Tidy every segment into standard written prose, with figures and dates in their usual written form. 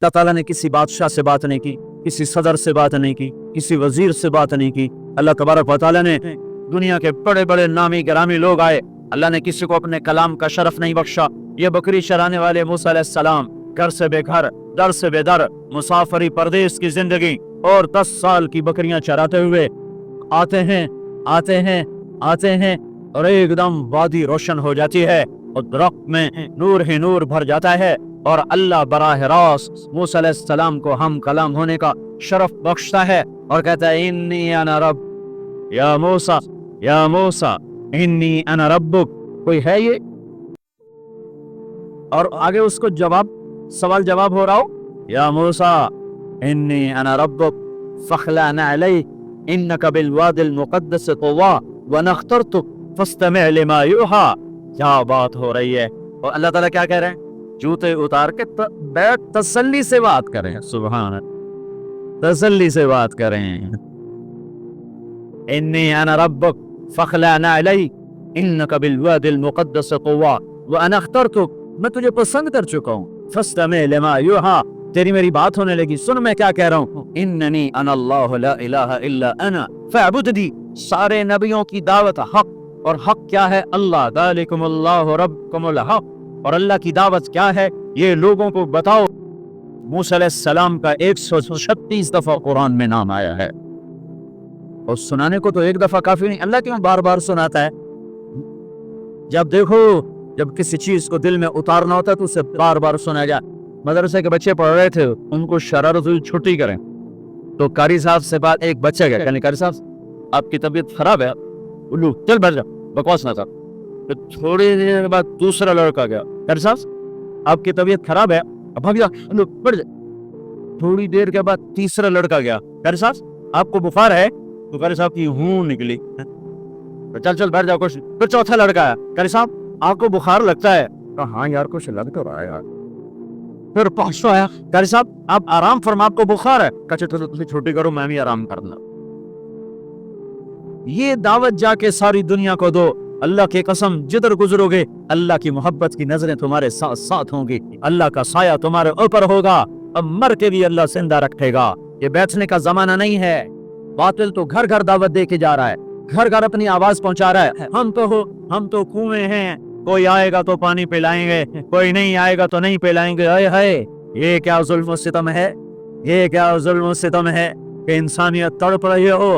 अल्लाह ताला ने किसी बादशाह से बात नहीं की, किसी सदर से बात नहीं की, किसी वजीर से बात नहीं की। अल्लाह तबारक व तआला ने दुनिया के बड़े बड़े नामी गिरामी लोग आए, अल्लाह ने किसी को अपने कलाम का शरफ नहीं बख्शा। ये बकरी चराने वाले मूसा अलैहिस्सलाम घर से बेघर, दर से बेदर, मुसाफरी परदेश की जिंदगी और 10 साल की बकरियां चराते हुए आते हैं आते हैं आते हैं और एकदम वादी रोशन हो जाती है और दरख्त में नूर ही नूर भर जाता है और अल्लाह बराह रास्त मूसा अलैहिस्सलाम को हम कलाम होने का शरफ बख्शता है और कहता है इन्नी अना रब या मूसा इन्नी अना रब्बुक। कोई है ये? और आगे उसको सवाल जवाब हो रहा हो, या मूसा इन्नी अना रब्बुक फखलाना अलैक इन्नका बिलवादिल मुक़द्दस तुवा व नख्तरतुक फस्तमिअ लिमा युहा। क्या बात हो रही है। और अल्लाह ताला क्या कह रहे हैं? जूते उतार के बैठ तसल्ली से बात करें, सुभान अल्लाह, तसल्ली से बात करें। इन्नी अना रब्बुक फखलाना अलैक इन्नका बिलवादिल मुक़द्दस तुवा व अना अख्तरतुक, मैं तुझे पसंद कर चुका हूँ। फस्तमिअ लिमा युहा, तेरी मेरी बात होने लगी, सुन मैं क्या कह रहा हूँ। इन्ननी अना अल्लाह ला इलाहा इल्ला अना फअबुदनी। सारे नबियों की दावत हक, और हक क्या है? अल्लाह दालिकुमुल्लाहु रब्बुकुमुल हक, और अल्लाह की दावत क्या है ये लोगों को बताओ। मूसा अलैहिस्सलाम का 136 दफा कुरान में नाम आया है, और सुनाने को तो एक दफा काफी नहीं, अल्लाह क्यों बार बार सुनाता है? जब देखो, जब किसी चीज को दिल में उतारना होता है तो उसे बार बार सुनाया जाए। मदरसे के बच्चे पढ़ रहे थे, उनको शरारत हुई छुट्टी करें, तो कारी साहब से बात, एक बच्चा गया, कहने कारी साहब आपकी तबीयत खराब है, उल्लू चल बैठ जा, बकवास ना कर। तो थोड़ी देर बाद दूसरा लड़का गया, कारी साहब आपकी तबीयत खराब है, अब भाग जा, उल्लू बैठ जा। थोड़ी देर के बाद तीसरा लड़का गया, कारी साहब आपको बुखार है, तो कारी साहब की हूं निकली, तो चल चल बैठ जाओ कुछ। फिर चौथा लड़का आया, कारी साहब आपको बुखार लगता है, तो हाँ यार कुछ लग तो रहा है यार। फिर पांचवा आया, कारी साहब आप आराम फरमा, आपको बुखार है, कच्चे तो तुम छुट्टी करो, मैं भी आराम करना। ये दावत जाके सारी दुनिया को दो। अल्लाह की कसम, जिधर गुजरोगे अल्लाह की मोहब्बत की नजरें तुम्हारे साथ साथ होंगी, अल्लाह का साया तुम्हारे ऊपर होगा, अब मर के भी अल्लाह जिंदा रखेगा। ये बैठने का जमाना नहीं है। बातिल तो घर घर दावत दे के जा रहा है, घर घर अपनी आवाज पहुंचा रहा है। हम तो कुएं हैं, कोई आएगा तो पानी पिलाएंगे, कोई नहीं आएगा तो नहीं पिलाएंगे। हाय हाय, ये क्या जुल्म सितम है, ये क्या जुल्म सितम है कि इंसानियत तड़प रही हो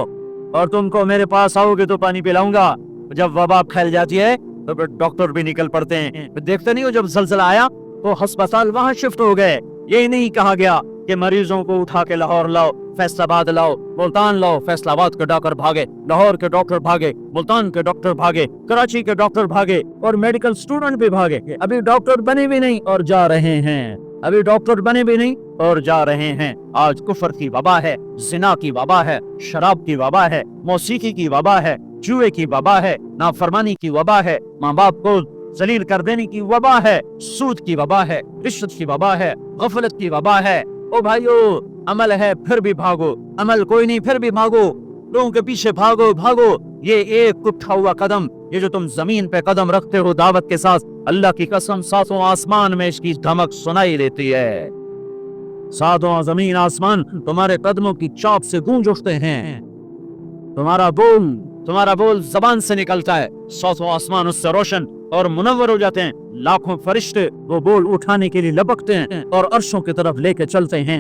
और तुमको मेरे पास आओगे तो पानी पिलाऊंगा। जब वबा फैल जाती है तो फिर डॉक्टर भी निकल पड़ते हैं। देखते नहीं हो, जब ज़लज़ला आया तो अस्पताल वहां शिफ्ट हो गए। ये नहीं कहा गया कि मरीजों को उठा के लाहौर लाओ, फैसलाबाद लाओ, मुल्तान लाओ। फैसलाबाद के डॉक्टर भागे, लाहौर के डॉक्टर भागे, मुल्तान के डॉक्टर भागे, कराची के डॉक्टर भागे, और मेडिकल स्टूडेंट भी भागे। अभी डॉक्टर बने भी नहीं और जा रहे हैं, अभी डॉक्टर बने भी नहीं और जा रहे हैं। आज कुफर की वबा है, जिना की वबा है, शराब की वबा है, मौसीकी की वबा है, जुए की वबा है, नाफरमानी की वबा है, माँ बाप को जलील कर देने की वबा है, सूद की वबा है, रिश्वत की वबा है, गफलत की वबा है। ओ भाइयों, अमल है फिर भी भागो, अमल कोई नहीं फिर भी भागो, लोगों के पीछे भागो भागो। ये एक उठा हुआ कदम, ये जो तुम जमीन पे कदम रखते हो दावत के साथ, अल्लाह की कसम सातों आसमान में इसकी धमक सुनाई देती है। सातों जमीन आसमान तुम्हारे कदमों की चाप से गूंज उठते हैं। तुम्हारा बोल जबान से निकलता है, सातों आसमान उससे रोशन और मुनव्वर हो जाते हैं। लाखों फरिश्ते वो बोल उठाने के लिए लपकते हैं और अर्शों की तरफ लेके चलते हैं।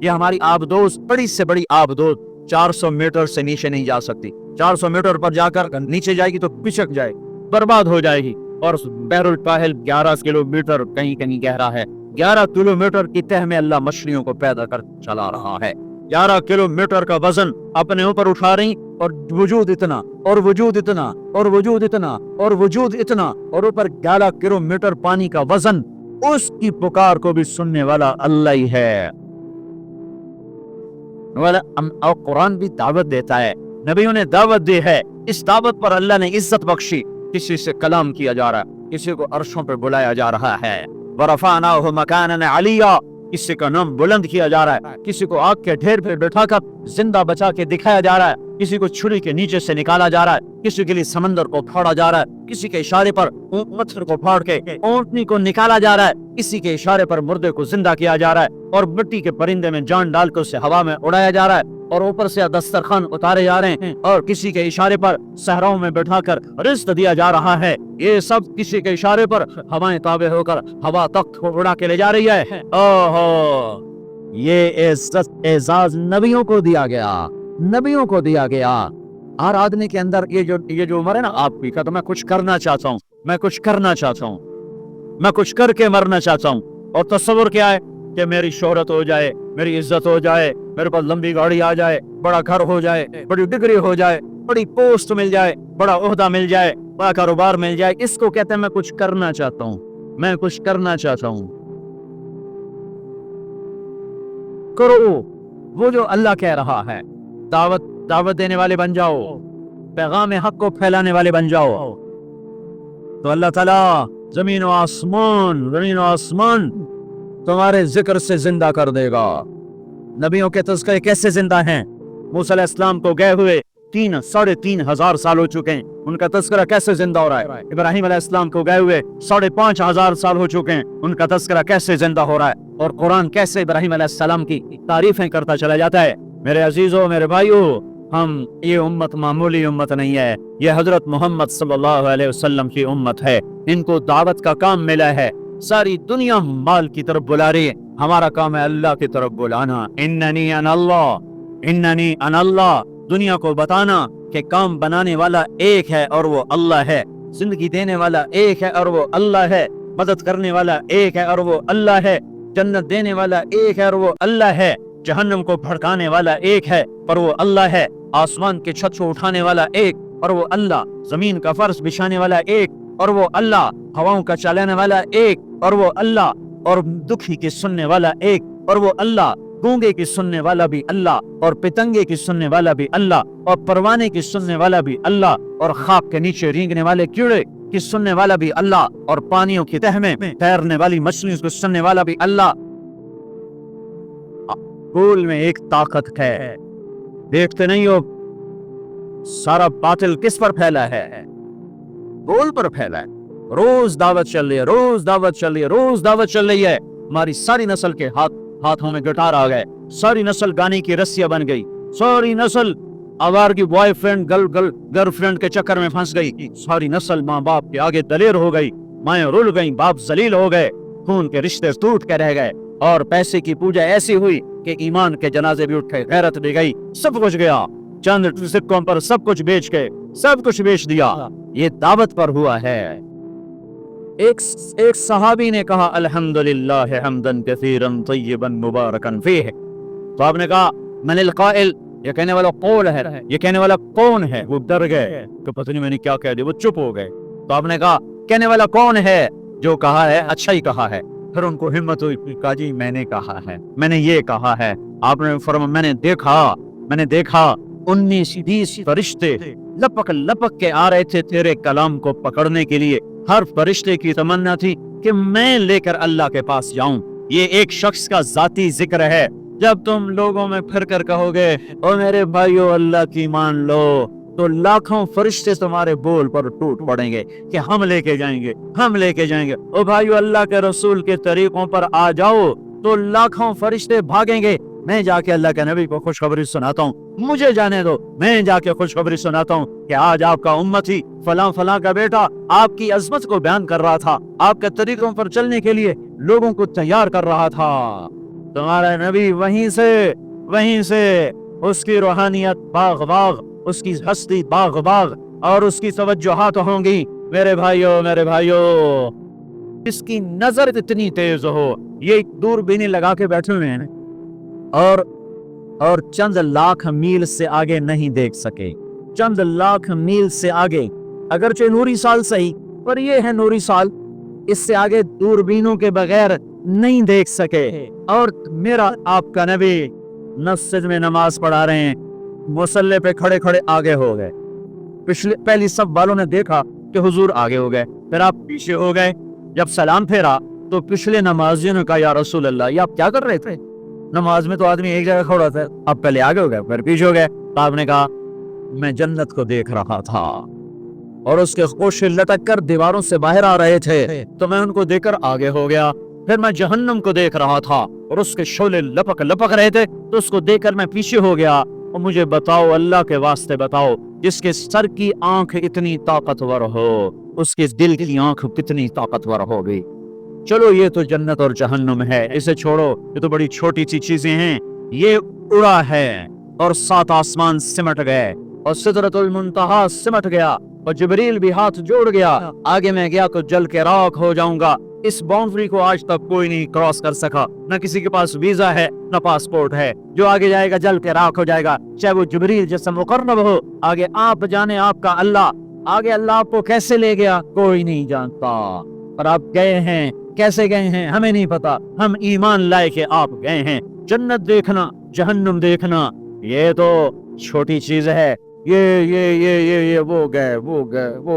ये हमारी आबदोज, बड़ी से बड़ी आबदोज 400 मीटर से नीचे नहीं जा सकती। 400 मीटर पर जाकर नीचे जाएगी तो पिचक जाएगी, बर्बाद हो जाएगी। और बहरुल काहिल 11 किलोमीटर कहीं कहीं गहरा है। 11 किलोमीटर की तह में अल्लाह मछलियों को पैदा कर चला रहा है। 11 किलोमीटर का वजन अपने ऊपर उठा रही, और वजूद इतना और वजूद इतना और वजूद इतना और वजूद इतना, और ऊपर 11 किलोमीटर पानी का वजन। उसकी पुकार को भी सुनने वाला अल्लाह ही है। और कुरान भी दावत देता है, नबियों ने दावत दी है। इस दावत पर अल्लाह ने इज्जत बख्शी। किसी से कलाम किया जा रहा है, किसी को अर्शों पर बुलाया जा रहा है। वरफ़अनाहु मकानन अलिया, किसी का नाम बुलंद किया जा रहा है, किसी को आग के ढेर पे बैठाकर जिंदा बचा के दिखाया जा रहा है, किसी को छुरी के नीचे से निकाला जा रहा है, किसी के लिए समंदर को फाड़ा जा रहा है, किसी के इशारे पर पत्थर को फाड़ के ऊंटनी को निकाला जा रहा है, किसी के इशारे पर मुर्दे को जिंदा किया जा रहा है और मिट्टी के परिंदे में जान डाल कर उसे हवा में उड़ाया जा रहा है और ऊपर से दस्तरखान उतारे जा रहे हैं और किसी के इशारे पर सहराओं में बैठाकर रिज़्क दिया जा रहा है। ये सब किसी के इशारे पर हवाएं ताबे होकर हवा तख्त को उड़ा के ले जा रही है। ओहो, ये इज्जत एजाज नबियों को दिया गया, नबियों को दिया गया। हर आदमी के अंदर ये जो उम्र है ना आपकी का, तो मैं कुछ करना चाहता हूँ, मैं कुछ करना चाहता हूँ, मैं कुछ करके मरना चाहता हूँ। और तस्वुर क्या है कि मेरी शोहरत हो जाए, मेरी इज्जत हो जाए, मेरे पास लंबी गाड़ी आ जाए, बड़ा घर हो जाए, बड़ी डिग्री हो जाए, बड़ी पोस्ट मिल जाए, बड़ा ओहदा मिल जाए, बड़ा कारोबार मिल जाए। इसको कहते हैं मैं कुछ करना चाहता हूँ, मैं कुछ करना चाहता हूँ। करो वो जो अल्लाह कह रहा है, दावत देने वाले बन जाओ, पैगाम हक को फैलाने वाले बन जाओ, तो अल्लाह ताला जमीन व आसमान तुम्हारे जिक्र से जिंदा कर देगा। नबियों के तज़किरे कैसे जिंदा हैं? मूसा अलैहिस्सलाम को गए हुए 3,500 साल हो चुके हैं, उनका तज़किरा कैसे जिंदा हो रहा है? इब्राहिम अलैहिस्सलाम को गए हुए 5,500 साल हो चुके हैं, उनका तज़किरा कैसे जिंदा हो रहा है? और कुरान कैसे इब्राहिम अलैहिस्सलाम की तारीफें करता चला जाता है। मेरे अजीजों, मेरे भाइयों, हम ये उम्मत मामूली उम्मत नहीं है, ये हजरत मोहम्मद सल्लल्लाहु अलैहि वसल्लम की उम्मत है। इनको दावत का काम मिला है। सारी दुनिया माल की तरफ बुला रही है, हमारा काम है अल्लाह की तरफ बुलाना। इन्ननी अनल्लाह, दुनिया को बताना कि काम बनाने वाला एक है और वो अल्लाह है, जिंदगी देने वाला एक है और वो अल्लाह है, मदद करने वाला एक है और वो अल्लाह है, जन्नत देने वाला एक है और वो अल्लाह है, जहन्नम को भड़काने वाला एक है पर वो अल्लाह है, आसमान के छत को उठाने वाला एक और वो अल्लाह, जमीन का फर्श बिछाने वाला एक और वो अल्लाह, हवाओं का चलाने वाला एक और वो अल्लाह, और दुखी की सुनने वाला एक और वो अल्लाह, गूंगे की सुनने वाला भी अल्लाह, और पितंगे की सुनने वाला भी अल्लाह, और परवाने की सुनने वाला भी अल्लाह, और खाक के नीचे रेंगने वाले कीड़े की सुनने वाला भी अल्लाह, और पानियों की तह में तैरने वाली मछलियों को सुनने वाला भी अल्लाह। कुल में एक ताकत है, देखते नहीं हो सारा बातिल किस पर फैला है? गोल पर फैला है। रोज दावत चल रही है, रोज दावत चल रही है, रोज दावत चल रही है। हमारी सारी नस्ल के हाथों में गिटार आ गए, सारी नस्ल गाने की रस्सियां बन गई, सारी नस्ल आवार की बॉयफ्रेंड गर्लफ्रेंड के चक्कर में फंस गई, सारी नस्ल माँ बाप के आगे दलेर हो गई, माएं रुल गई, बाप जलील हो गए, खून के रिश्ते टूट के रह गए, और पैसे की पूजा ऐसी हुई कि ईमान के जनाजे भी उठ गए, गैरत भी गई, सब कुछ गया। चंद सिक्कों पर सब कुछ बेच के सब कुछ बेच दिया। ये दावत पर हुआ है। एक सहाबी ने कहा अल्हम्दुलिल्लाह हम्दन कसीरन तय्यबन मुबारकन फीह। तो आपने कहा मनिल काइल, ये कहने वाला कौन है, ये कहने वाला कौन है? वो डर गए तो पता नहीं मैंने क्या कह दिया, वो चुप हो गए। तो आपने कहा कहने वाला कौन है? जो कहा है अच्छा ही कहा है। फिर उनको हिम्मत हुई, कहा जी मैंने कहा है, मैंने ये कहा है। आपने फरमाया मैंने देखा 19-20 फरिश्ते लपक लपक के आ रहे थे तेरे कलाम को पकड़ने के लिए। हर फरिश्ते की तमन्ना थी कि मैं लेकर अल्लाह के पास जाऊं। ये एक शख्स का जाती जिक्र है। जब तुम लोगों में फिर कर कहोगे ओ मेरे भाइयों अल्लाह की मान लो, तो लाखों फरिश्ते तुम्हारे बोल पर टूट पड़ेंगे कि हम लेके जाएंगे, हम लेके जाएंगे। ओ भाइयों अल्लाह के रसूल के तरीकों पर आ जाओ, तो लाखों फरिश्ते भागेंगे। मैं जाके अल्लाह के नबी को खुशखबरी सुनाता हूँ, मुझे जाने दो, मैं जाके खुशखबरी सुनाता हूँ कि आज आपका उम्मती फलां फलां का बेटा आपकी अजमत को बयान कर रहा था, आपके तरीकों पर चलने के लिए लोगों को तैयार कर रहा था। तुम्हारा नबी वहीं से उसकी रूहानियत बाग बाग, उसकी हस्ती बाग बाग, और उसकी तवज्जुहात होंगी। मेरे भाइयों, इसकी नजर इतनी तेज हो, ये दूरबीनी लगा के बैठे हुए हैं और चंद लाख मील से आगे नहीं देख सके, चंद लाख मील से आगे, अगरचे नूरी साल सही, पर ये है नूरी साल, इससे आगे दूरबीनों के बगैर नहीं देख सके। और मेरा आपका नबी मस्जिद में नमाज पढ़ा रहे हैं, मुसल्ले पे खड़े खड़े आगे हो गए। पहली सब वालों ने देखा कि हुजूर आगे हो गए, फिर आप पीछे हो गए। जब सलाम फेरा तो पिछले नमाजियों ने कहा या रसूल अल्लाह, ये आप क्या कर रहे थे? नमाज में तो आदमी एक जगह खड़ा था, आप पहले आगे हो गए फिर पीछे हो गए। तो आपने कहा मैं जन्नत को देख रहा था और उसके खोशे लटक कर दीवारों से बाहर आ रहे थे, तो मैं उनको देखकर आगे हो गया। फिर मैं जहन्नम को देख रहा था और उसके शोले लपक लपक रहे थे, तो उसको देखकर मैं पीछे हो गया। और मुझे बताओ, अल्लाह के वास्ते बताओ, जिसके सर की आंख इतनी ताकतवर हो, उसके दिल की आंख कितनी ताकतवर होगी। चलो ये तो जन्नत और जहन्नम है, इसे छोड़ो, ये तो बड़ी छोटी सी चीजें हैं। ये उड़ा है और 7 आसमान सिमट गए और सिदरतुल मुंतहा सिमट गया और जिब्रील भी हाथ जोड़ गया। आगे मैं गया तो जल के राख हो जाऊंगा। इस बाउंड्री को आज तक कोई नहीं क्रॉस कर सका, न किसी के पास वीजा है न पासपोर्ट है। जो आगे जाएगा जल के राख हो जाएगा, चाहे वो जिब्रील जैसा मुकर्रब हो। आगे आप जाने आपका अल्लाह, आगे अल्लाह आपको कैसे ले गया कोई नहीं जानता, पर आप गए हैं। कैसे गए हैं हमें नहीं पता, हम ईमान लाए के आप गए हैं। जन्नत देखना, जहन्नुम देखना, ये तो छोटी चीज है। ये वो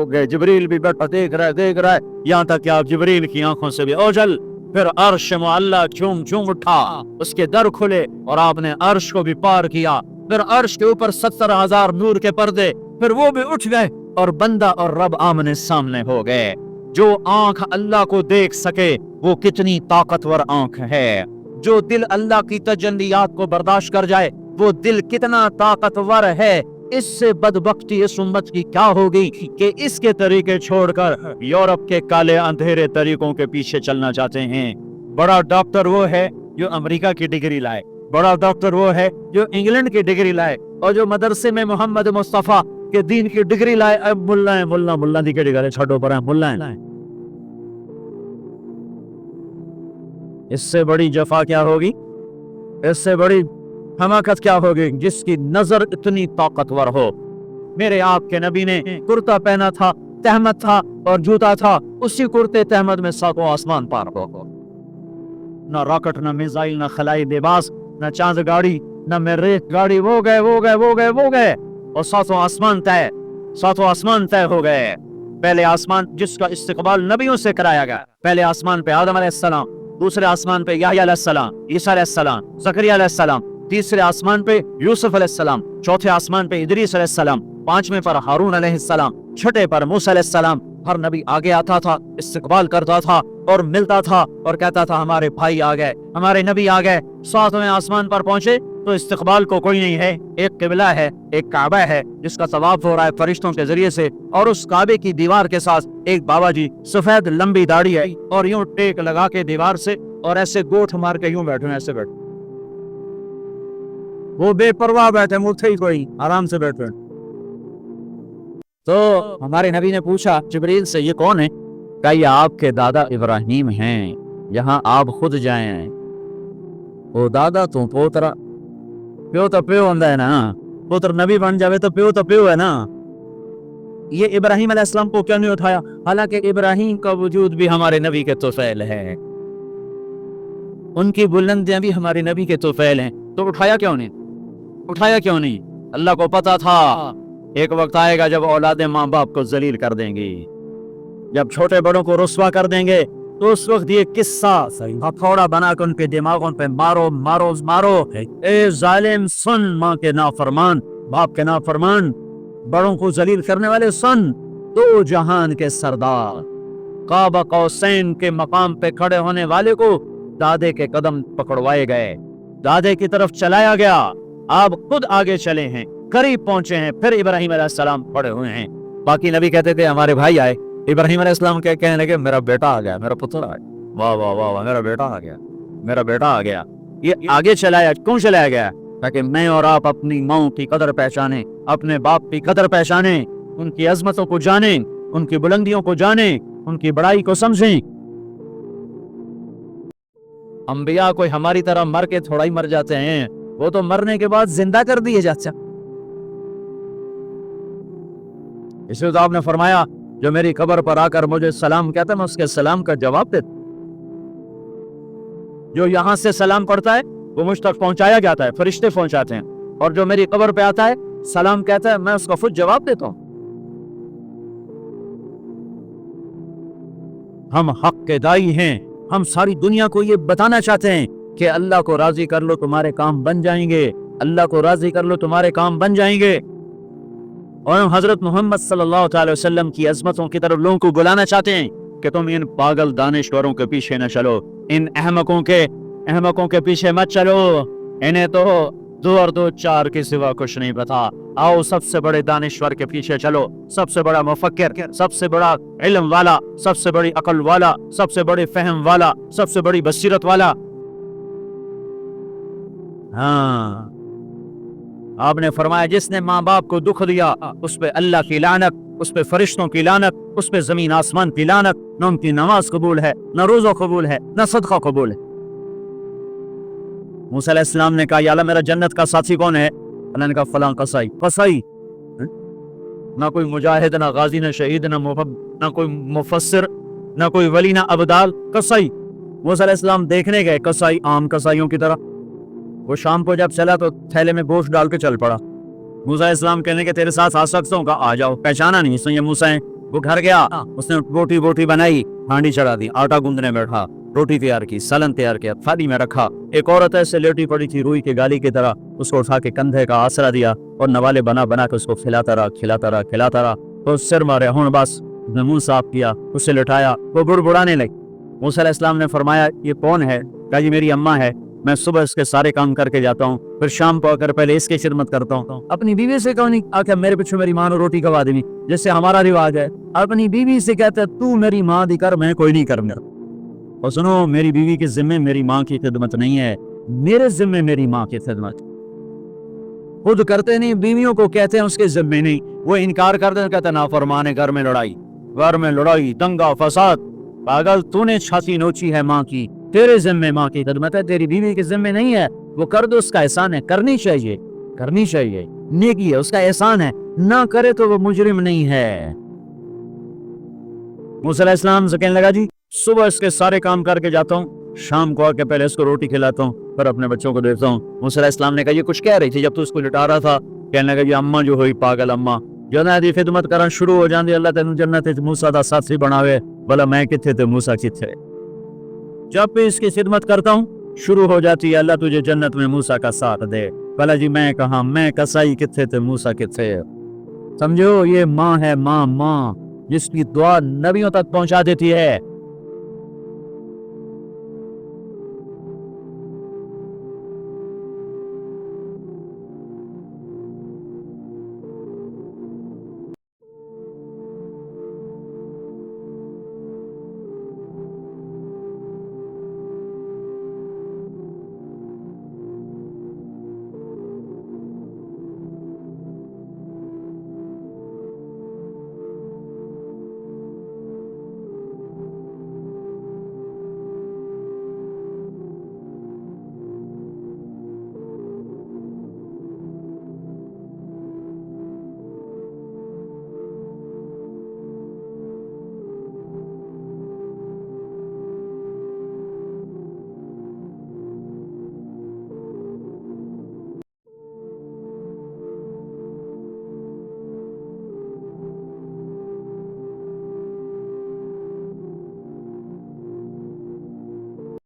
गए जिब्रील भी बैठा देख रहा है, यहाँ तक कि आप जिब्रील की आंखों से भी ओझल। फिर अर्श मुअल्ला झूम झूम उठा, उसके दर खुले और आपने अर्श को भी पार किया। फिर अर्श के ऊपर 70,000 नूर के पर्दे, फिर वो भी उठ गए और बंदा और रब आमने सामने हो गए। जो आंख अल्लाह को देख सके वो कितनी ताकतवर आंख है। जो दिल अल्लाह की तजल्लियात को बर्दाश्त कर जाए वो दिल कितना ताकतवर है। इससे बदबख्ती इस उम्मत की क्या होगी कि इसके तरीके छोड़कर यूरोप के काले अंधेरे तरीकों के पीछे चलना चाहते हैं। बड़ा डॉक्टर वो है जो अमेरिका की डिग्री लाए, बड़ा डॉक्टर वो है जो इंग्लैंड की डिग्री लाए, और जो मदरसे में मोहम्मद मुस्तफा के दीन की डिग्री लाए। अब मुल्ला है, मुल्ला दी डिग्री छोड़ो पर मुल्ला है। इससे बड़ी जफा क्या होगी, इससे बड़ी हमाकत क्या होगी, जिसकी नजर इतनी ताकतवर हो। मेरे आपके नबी ने कुर्ता पहना था, तहमत था और जूता था, उसी कुर्ते तहमत में 7 आसमान पार हो। न रॉकेट, न मिसाइल, न खलाई लिबास, न चांद गाड़ी, न मरीख गाड़ी, वो गए और 7 आसमान तय, 7 आसमान तय हो गए। पहले आसमान जिसका इस्तिकबाल नबियों से कराया गया, पहले आसमान पे आदम अलैहिस्सलाम, दूसरे आसमान पे याह्या अलैहिस्सलाम, ईसा अलैहिस्सलाम, ज़करिया अलैहिस्सलाम, तीसरे आसमान पे यूसुफ अलैहिस्सलाम, चौथे आसमान पे इदरीस अलैहिस्सलाम, 5वें पर हारून अलैहिस्सलाम, छठे पर मूसा अलैहिस्सलाम। हर नबी आगे आता था, इस्तिकबाल करता था और मिलता था और कहता था हमारे भाई आ गए, हमारे नबी आ गए। 7वें आसमान पर पहुंचे तो इस्तिकबाल को कोई नहीं है, एक किबला है, एक काबा है जिसका तवाफ हो रहा है फरिश्तों के जरिए से, और उस काबे की दीवार के साथ एक बाबा जी, सफेद लंबी दाढ़ी है और यूं टेक लगा के दीवार से और ऐसे गोठ मार के यूं बैठे, ऐसे बैठे, वो बेपरवाह बैठे, मुझे ही कोई आराम से बैठे। तो हमारे नबी ने पूछा जिब्रील से, ये कौन है? कहा ये आपके दादा इब्राहिम हैं, यहाँ आप खुद जाएं। वो दादा तो पोतरा, प्यो तो प्यो होता है ना, पुत्र नबी बन जावे तो प्यो है ना। ये इब्राहिम अलैहिस्सलाम को क्यों नहीं उठाया, हालांकि इब्राहिम का वजूद भी हमारे नबी के तोफैल है, उनकी बुलंदियां भी हमारे नबी के तोफैल हैं, तो उठाया क्यों नहीं? अल्लाह को पता था एक वक्त आएगा जब औलादे माँ बाप को जलील कर देंगी, जब छोटे बड़ों को रुस्वा कर देंगे, तो उस वक्त ये किस्सा हथौड़ा बनाकर उनके दिमागों पे मारो। ए जालिम सुन, माँ के नाफरमान, बाप के नाफरमान, बड़ों को जलील करने वाले सुन। दो जहान के सरदार, काबा कौसैन के मकाम पे खड़े होने वाले को दादे के कदम पकड़वाए गए, दादे की तरफ चलाया गया। आप खुद आगे चले हैं, करीब पहुंचे हैं, फिर इब्राहिम अलैहिस्सलाम खड़े हुए हैं। बाकी नबी कहते थे हमारे भाई आए, इब्राहिम अलैहिस्सलाम कहने लगे मेरा बेटा आ गया, मेरा पुत्र आ गया, वाह वाह वाह, मेरा बेटा आ गया। ये आगे चलाया, क्यों चलाया गया? ताकि मैं और आप अपनी माँ की कदर पहचाने, अपने बाप की कदर पहचाने, उनकी अजमतों को जाने, उनकी बुलंदियों को जाने, उनकी बड़ाई को समझें। अंबिया कोई हमारी तरह मर के थोड़ा ही मर जाते हैं, वो तो मरने के बाद जिंदा कर दिए जाते। इसलिए तो आपने फरमाया जो मेरी कब्र पर आकर मुझे सलाम कहता है मैं उसके सलाम का जवाब देता। जो यहां से सलाम पढ़ता है वो मुझ तक पहुंचाया जाता है, फरिश्ते पहुंचाते हैं, और जो मेरी कब्र पे आता है सलाम कहता है मैं उसका खुद जवाब देता हूं। हम हक के दाई हैं, हम सारी दुनिया को ये बताना चाहते हैं कि अल्लाह को राजी कर लो तुम्हारे काम बन जाएंगे, अल्लाह को राजी कर लो तुम्हारे काम बन जाएंगे। और हम हजरत मोहम्मद सल्लल्लाहु अलैहि वसल्लम की अजमतों की तरफ लोगों को बुलाना चाहते हैं कि तुम इन पागल दानिश्वरों के पीछे न चलो, इन अहमकों के पीछे मत चलो, इन्हें तो दो और दो चार के सिवा कुछ नहीं पता। आओ सबसे बड़े दानिश्वर के पीछे चलो, सबसे बड़ा मुफक्किर, सबसे बड़ा इल्म वाला, सबसे बड़ी अकल वाला, सबसे बड़ी फहम वाला, सबसे बड़ी बसीरत वाला। हाँ, आपने फरमाया जिसने माँ बाप को दुख दिया उस पे अल्लाह की लानत, उस पे फरिश्तों की लानत, उस पे जमीन आसमान की लानत। न उनकी नमाज कबूल है, न रोजा कबूल है, न सदका कबूल है। मूसा अलैहिस्सलाम ने कहा या अल्लाह मेरा जन्नत का साथी कौन है? अल्लाह ने कहा फलां कसाई। कसाई ना कोई मुजाहिद, ना गाजी, ना शहीद, ना कोई मुफस्सिर, ना कोई वली, ना अबदाल, कसाई। मूसा अलैहिस्सलाम देखने गए, कसाई आम कसाइयों की तरह। वो शाम को जब चला तो थैले में गोश्त डाल के चल पड़ा। मूसा अलैहिस्सलाम कहने के तेरे साथ आ सकता हूँ? कहा आ जाओ। पहचाना नहीं, इसने ये मूसा है। वो घर गया, उसने रोटी बनाई, हांडी चढ़ा दी, आटा गूंदने बैठा, रोटी तैयार की, सालन तैयार किया, थाली में रखा। एक औरत ऐसे लेटी पड़ी थी रुई की गाली की तरह, उसको उठा के कंधे का आसरा दिया और नवाले बना बना के उसको खिलाता रहा। तो सिर मारे, हुन बस मुंह साफ किया, उसे लुटाया, वो बुड़बुड़ाने लगी। मूसा अलैहिस्सलाम ने फरमाया ये कौन है? कहा ये मेरी अम्मा है, मैं सुबह इसके सारे काम करके जाता हूँ, फिर शाम को आकर पहले इसकी खिदमत करता हूँ। अपनी बीवी से कहो नहीं आखिर मेरे पीछे मेरी माँ ने रोटी खवा देनी, जैसे हमारा रिवाज है। अपनी बीवी से कहते तू मेरी माँ दी कर, मैं कोई नहीं करूंगा। और सुनो, मेरी बीवी के जिम्मे मेरी माँ की खिदमत नहीं है, मेरे जिम्मे मेरी माँ की खिदमत। खुद करते नहीं, बीवियों को कहते हैं उसके जिम्मे नहीं, वो इनकार करते हैं, कहते नाफरमान है, घर में लड़ाई, दंगा फसाद। पागल, तूने छाती नोची है माँ की, तेरे जिम्मे माँ की खिदमत है, तेरी बीवी के जिम्मे नहीं है। वो कर दो, उसका एहसान है, करनी चाहिए, नेकी है, उसका एहसान है, ना करे तो वो मुजरिम नहीं है। मूसा अलैहिस्सलाम से कहने लगा जी सुबह इसके सारे काम करके जाता हूँ, शाम को आके पहले इसको रोटी खिलाता हूँ, फिर अपने बच्चों को देता हूँ। मूसा अलैहिस्सलाम ने कहा ये कुछ कह रही थी जब तू इसको लिटा रहा था? कहने लगा ये अम्मा जो हुई पागल अम्मा, जनां दी खिदमत करन शुरू हो जांदी, अल्लाह तेनू जन्नत विच मूसा दा साथी बनावे। भला मैं किथे ते मूसा किथे? जब भी इसकी खिदमत करता हूँ शुरू हो जाती है अल्लाह तुझे जन्नत में मूसा का साथ दे। भला जी मैं कहा, मैं कसाई किथे थे मूसा किथे? समझो, ये माँ है, माँ जिसकी दुआ नबियों तक पहुंचा देती है।